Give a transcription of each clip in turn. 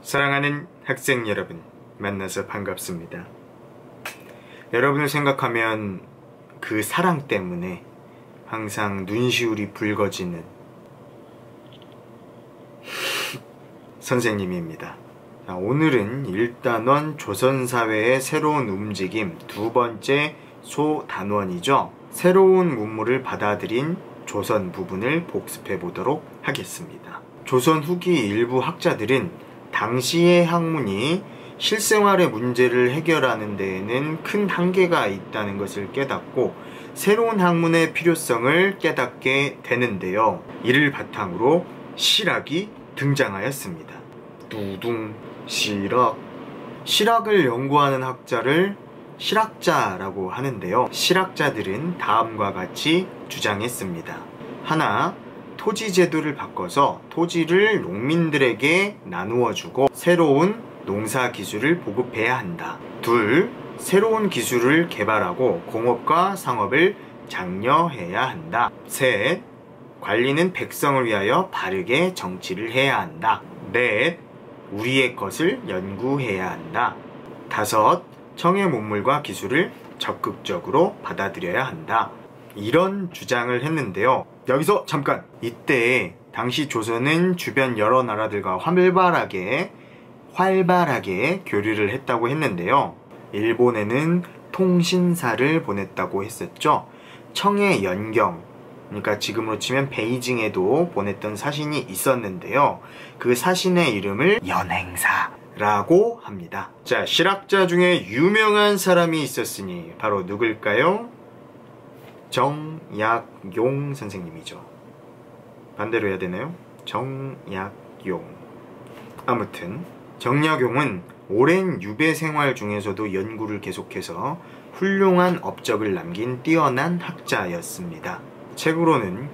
사랑하는 학생 여러분, 만나서 반갑습니다. 여러분을 생각하면 그 사랑 때문에 항상 눈시울이 붉어지는 선생님입니다. 오늘은 1단원 조선사회의 새로운 움직임 두 번째 소단원이죠. 새로운 문물을 받아들인 조선 부분을 복습해 보도록 하겠습니다. 조선 후기 일부 학자들은 당시의 학문이 실생활의 문제를 해결하는 데에는 큰 한계가 있다는 것을 깨닫고 새로운 학문의 필요성을 깨닫게 되는데요. 이를 바탕으로 실학이 등장하였습니다. 두둥 실학. 실학을 연구하는 학자를 실학자라고 하는데요. 실학자들은 다음과 같이 주장했습니다. 하나, 토지 제도를 바꿔서 토지를 농민들에게 나누어 주고 새로운 농사 기술을 보급해야 한다. 둘, 새로운 기술을 개발하고 공업과 상업을 장려해야 한다. 셋, 관리는 백성을 위하여 바르게 정치를 해야 한다. 넷, 우리의 것을 연구해야 한다. 다섯, 청의 문물과 기술을 적극적으로 받아들여야 한다. 이런 주장을 했는데요. 여기서 잠깐! 이때 당시 조선은 주변 여러 나라들과 활발하게 교류를 했다고 했는데요. 일본에는 통신사를 보냈다고 했었죠. 청의 연경, 그러니까 지금으로 치면 베이징에도 보냈던 사신이 있었는데요. 그 사신의 이름을 연행사라고 합니다. 자, 실학자 중에 유명한 사람이 있었으니 바로 누굴까요? 정약용 선생님이죠. 반대로 해야 되나요? 정약용. 아무튼 정약용은 오랜 유배 생활 중에서도 연구를 계속해서 훌륭한 업적을 남긴 뛰어난 학자였습니다. 책으로는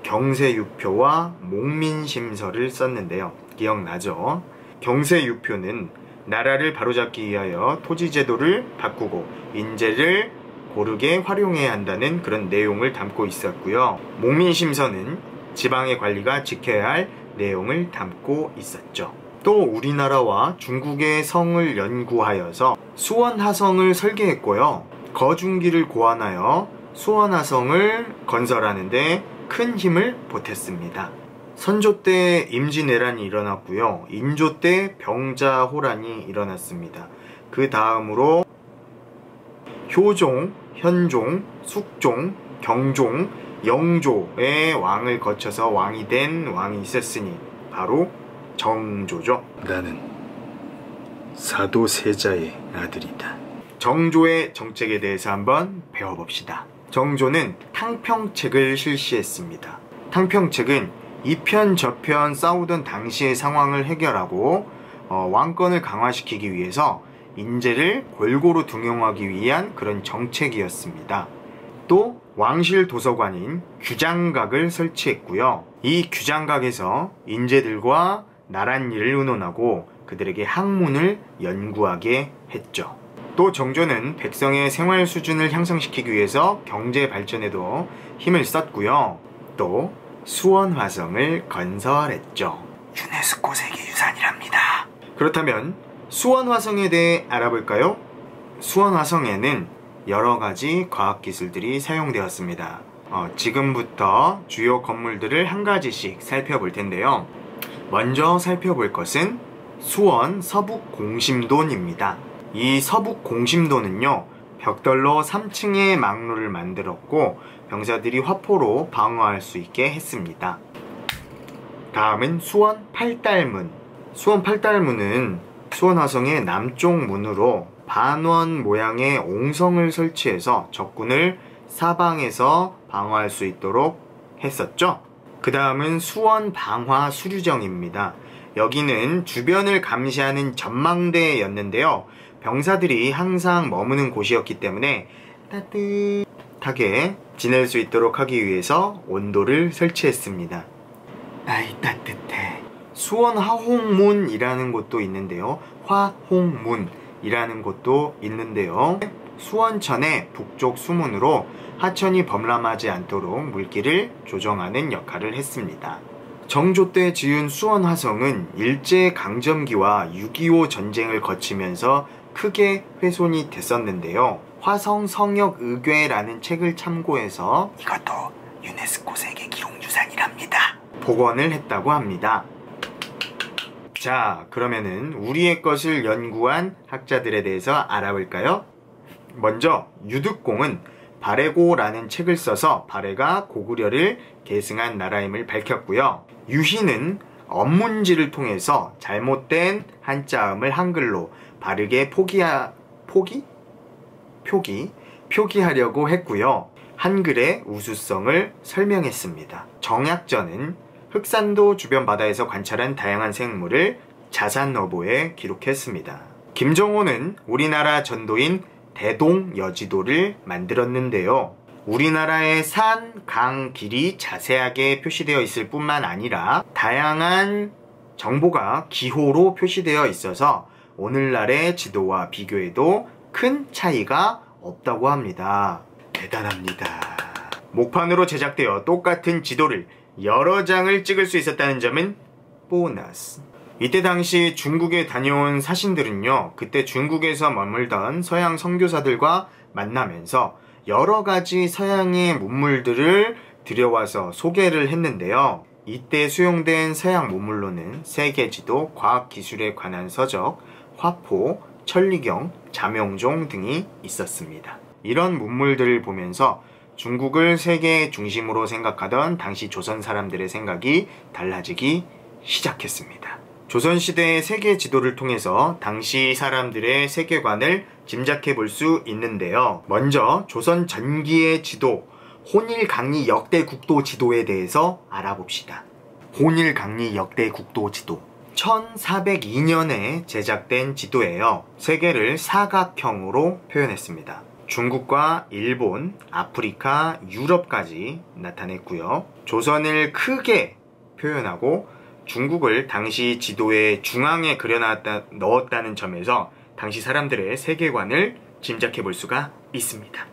경세유표와 목민심서를 썼는데요. 기억나죠? 경세유표는 나라를 바로잡기 위하여 토지제도를 바꾸고 인재를 고르게 활용해야 한다는 그런 내용을 담고 있었고요. 목민심서는 지방의 관리가 지켜야 할 내용을 담고 있었죠. 또 우리나라와 중국의 성을 연구하여서 수원하성을 설계했고요. 거중기를 고안하여 수원하성을 건설하는 데 큰 힘을 보탰습니다. 선조 때 임진왜란이 일어났고요. 인조 때 병자호란이 일어났습니다. 그 다음으로 효종, 현종, 숙종, 경종, 영조의 왕을 거쳐서 왕이 된 왕이 있었으니 바로 정조죠. 나는 사도세자의 아들이다. 정조의 정책에 대해서 한번 배워봅시다. 정조는 탕평책을 실시했습니다. 탕평책은 이편 저편 싸우던 당시의 상황을 해결하고 왕권을 강화시키기 위해서 인재를 골고루 등용하기 위한 그런 정책이었습니다. 또 왕실 도서관인 규장각을 설치했고요. 이 규장각에서 인재들과 나랏일을 의논하고 그들에게 학문을 연구하게 했죠. 또 정조는 백성의 생활 수준을 향상시키기 위해서 경제 발전에도 힘을 썼고요. 또 수원화성을 건설했죠. 유네스코 세계유산이랍니다. 그렇다면 수원화성에 대해 알아볼까요? 수원화성에는 여러가지 과학기술들이 사용되었습니다. 지금부터 주요 건물들을 한 가지씩 살펴볼 텐데요. 먼저 살펴볼 것은 수원 서북공심돈입니다. 이 서북공심돈은요, 벽돌로 3층의 망루를 만들었고 병사들이 화포로 방어할 수 있게 했습니다. 다음은 수원 팔달문. 수원 팔달문은 수원화성의 남쪽 문으로 반원 모양의 옹성을 설치해서 적군을 사방에서 방어할 수 있도록 했었죠. 그 다음은 수원 방화 수류정입니다. 여기는 주변을 감시하는 전망대였는데요. 병사들이 항상 머무는 곳이었기 때문에 따뜻하게 지낼 수 있도록 하기 위해서 온도를 설치했습니다. 아이 따뜻해. 수원 화홍문이라는 곳도 있는데요. 화홍문이라는 곳도 있는데요. 수원천의 북쪽 수문으로 하천이 범람하지 않도록 물길을 조정하는 역할을 했습니다. 정조 때 지은 수원화성은 일제강점기와 6.25 전쟁을 거치면서 크게 훼손이 됐었는데요. 화성 성역의궤라는 책을 참고해서 이것도 유네스코 세계기록유산이랍니다. 복원을 했다고 합니다. 자, 그러면은 우리의 것을 연구한 학자들에 대해서 알아볼까요? 먼저 유득공은 발해고라는 책을 써서 발해가 고구려를 계승한 나라임을 밝혔고요. 유희는 언문지를 통해서 잘못된 한자음을 한글로 바르게 표기하려고 했고요. 한글의 우수성을 설명했습니다. 정약전은 흑산도 주변 바다에서 관찰한 다양한 생물을 자산어보에 기록했습니다. 김정호는 우리나라 전도인 대동여지도를 만들었는데요. 우리나라의 산, 강, 길이 자세하게 표시되어 있을 뿐만 아니라 다양한 정보가 기호로 표시되어 있어서 오늘날의 지도와 비교해도 큰 차이가 없다고 합니다. 대단합니다. 목판으로 제작되어 똑같은 지도를 여러 장을 찍을 수 있었다는 점은 보너스. 이때 당시 중국에 다녀온 사신들은요, 그때 중국에서 머물던 서양 선교사들과 만나면서 여러 가지 서양의 문물들을 들여와서 소개를 했는데요. 이때 수용된 서양 문물로는 세계지도, 과학기술에 관한 서적, 화포, 천리경, 자명종 등이 있었습니다. 이런 문물들을 보면서 중국을 세계의 중심으로 생각하던 당시 조선 사람들의 생각이 달라지기 시작했습니다. 조선시대의 세계 지도를 통해서 당시 사람들의 세계관을 짐작해 볼 수 있는데요. 먼저 조선 전기의 지도, 혼일강리 역대 국도 지도에 대해서 알아봅시다. 혼일강리 역대 국도 지도. 1402년에 제작된 지도예요. 세계를 사각형으로 표현했습니다. 중국과 일본, 아프리카, 유럽까지 나타냈고요. 조선을 크게 표현하고 중국을 당시 지도의 중앙에 넣었다는 점에서 당시 사람들의 세계관을 짐작해 볼 수가 있습니다.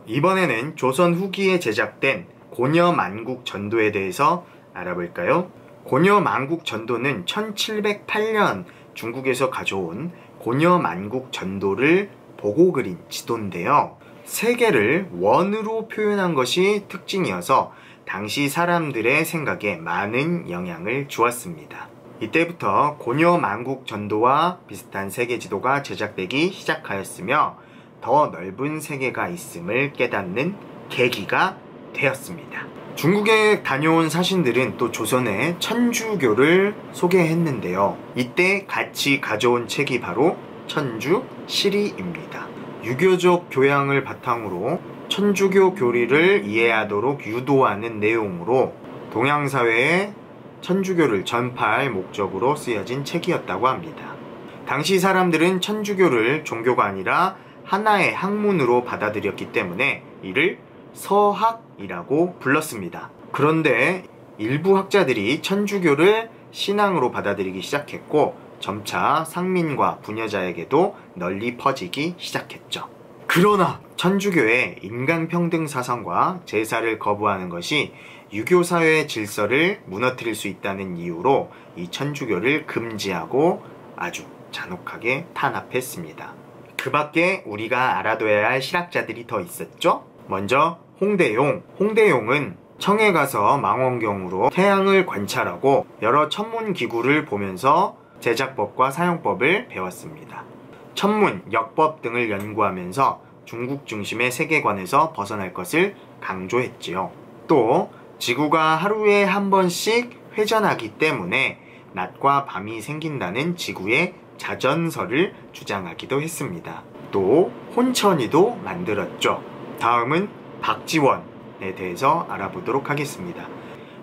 이번에는 조선 후기에 제작된 고려만국 전도에 대해서 알아볼까요? 고려만국 전도는 1708년 중국에서 가져온 고려만국 전도를 보고 그린 지도인데요. 세계를 원으로 표현한 것이 특징이어서 당시 사람들의 생각에 많은 영향을 주었습니다. 이때부터 고려만국 전도와 비슷한 세계지도가 제작되기 시작하였으며 더 넓은 세계가 있음을 깨닫는 계기가 되었습니다. 중국에 다녀온 사신들은 또 조선의 천주교를 소개했는데요. 이때 같이 가져온 책이 바로 천주시리입니다. 유교적 교양을 바탕으로 천주교 교리를 이해하도록 유도하는 내용으로 동양사회에 천주교를 전파할 목적으로 쓰여진 책이었다고 합니다. 당시 사람들은 천주교를 종교가 아니라 하나의 학문으로 받아들였기 때문에 이를 서학이라고 불렀습니다. 그런데 일부 학자들이 천주교를 신앙으로 받아들이기 시작했고 점차 상민과 부녀자에게도 널리 퍼지기 시작했죠. 그러나 천주교의 인간평등 사상과 제사를 거부하는 것이 유교사회의 질서를 무너뜨릴 수 있다는 이유로 이 천주교를 금지하고 아주 잔혹하게 탄압했습니다. 그 밖에 우리가 알아둬야 할 실학자들이 더 있었죠? 먼저 홍대용. 홍대용은 청에 가서 망원경으로 태양을 관찰하고 여러 천문기구를 보면서 제작법과 사용법을 배웠습니다. 천문, 역법 등을 연구하면서 중국 중심의 세계관에서 벗어날 것을 강조했지요. 또 지구가 하루에 한 번씩 회전하기 때문에 낮과 밤이 생긴다는 지구의 자전설을 주장하기도 했습니다. 또 혼천이도 만들었죠. 다음은 박지원에 대해서 알아보도록 하겠습니다.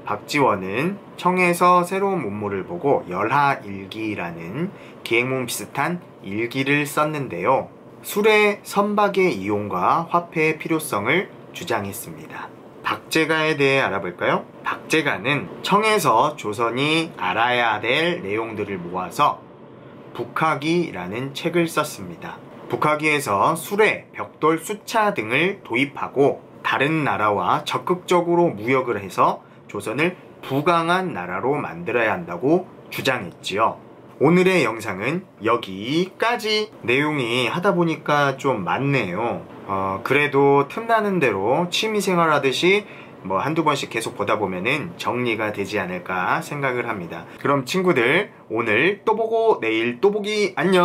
박지원은 청에서 새로운 문물을 보고 열하일기라는 기행문 비슷한 일기를 썼는데요. 술의 선박의 이용과 화폐의 필요성을 주장했습니다. 박제가에 대해 알아볼까요? 박제가는 청에서 조선이 알아야 될 내용들을 모아서 북학이라는 책을 썼습니다. 북학이에서 수레, 벽돌, 수차 등을 도입하고 다른 나라와 적극적으로 무역을 해서 조선을 부강한 나라로 만들어야 한다고 주장했지요. 오늘의 영상은 여기까지. 내용이 하다 보니까 좀 많네요. 그래도 틈나는 대로 취미생활 하듯이 뭐 한두 번씩 계속 보다 보면은 정리가 되지 않을까 생각을 합니다. 그럼 친구들, 오늘 또 보고 내일 또 보기. 안녕.